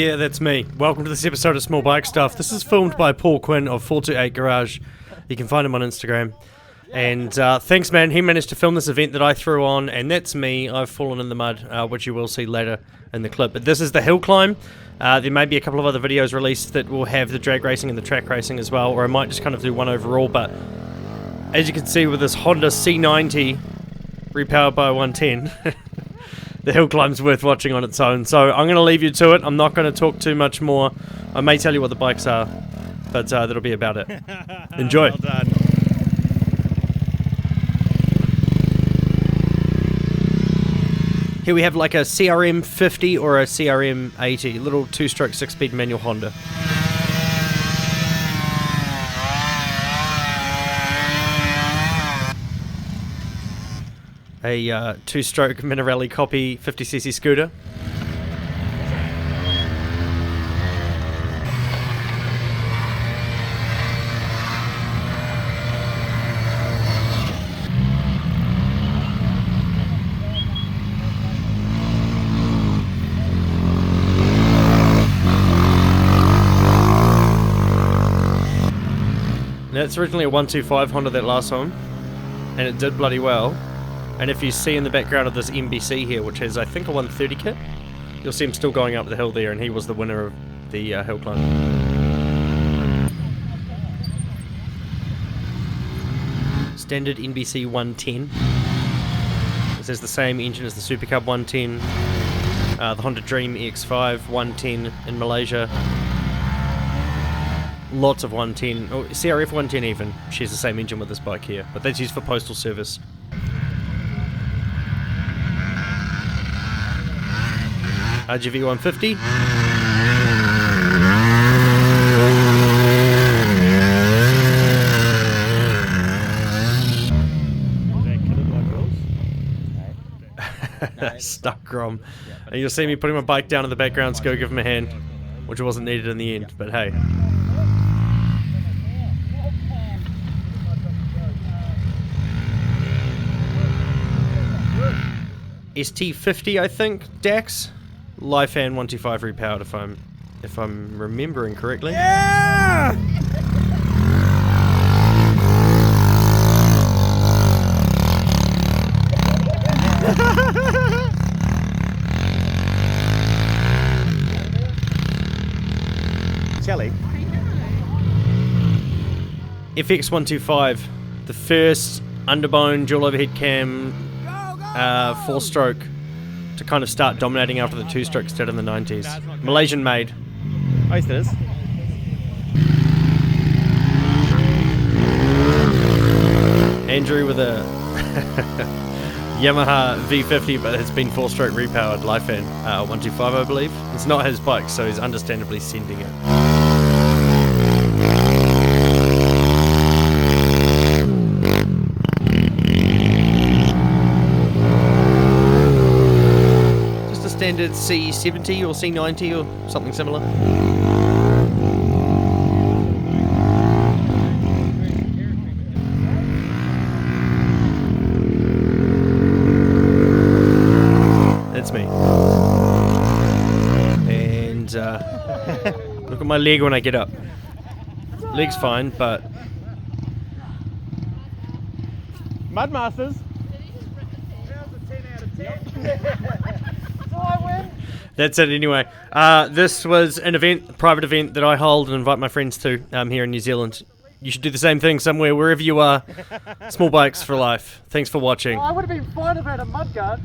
Yeah, that's me. Welcome to this episode of Small Bike Stuff. This is filmed by Paul Quinn of 428 Garage. You can find him on Instagram. And thanks, man. He managed to film this event that I threw on, and that's me. I've fallen in the mud, which you will see later in the clip. But this is the hill climb. There may be a couple of other videos released that will have the drag racing and the track racing as well, or I might just kind of do one overall. But as you can see with this Honda C90 repowered by a 110, the hill climb's worth watching on its own. So I'm going to leave you to it. I'm not going to talk too much more. I may tell you what the bikes are, but that'll be about it. Enjoy. Well done. Here we have like a CRM 50 or a CRM 80, little two-stroke 6-speed manual Honda. A two-stroke Minarelli copy 50cc scooter. Now it's originally a 125 Honda that last time, and it did bloody well. And if you see in the background of this MBC here, which has I think a 130 kit, you'll see him still going up the hill there, and he was the winner of the hill climb. Standard NBC 110. This has the same engine as the Super Cub 110, the Honda Dream EX5 110 in Malaysia. Lots of 110, or CRF 110 even, shares the same engine with this bike here, but that's used for postal service. RGV 150. Stuck Grom. And you'll see me putting my bike down in the background to go give him a hand, which wasn't needed in the end, but hey. ST50, I think, Dax, Lifan 125 repowered, if I'm remembering correctly. Yeah! Shelly. FX 125, the first underbone dual overhead cam 4-stroke to kind of start dominating after the 2-stroke started in the 90s. Malaysian made. Oh, yes, it is. Andrew with a Yamaha V50, but it's been 4-stroke repowered Lifan 125, I believe. It's not his bike, so he's understandably sending it. Standard C70 or C90 or something similar. That's me. And look at my leg when I get up. Leg's fine, but Mudmasters. that's it anyway. This was an event, a private event that I hold and invite my friends to here in New Zealand. You should do the same thing somewhere, wherever you are. Small Bikes for life. Thanks for watching. I would have been fine if I had a mudguard.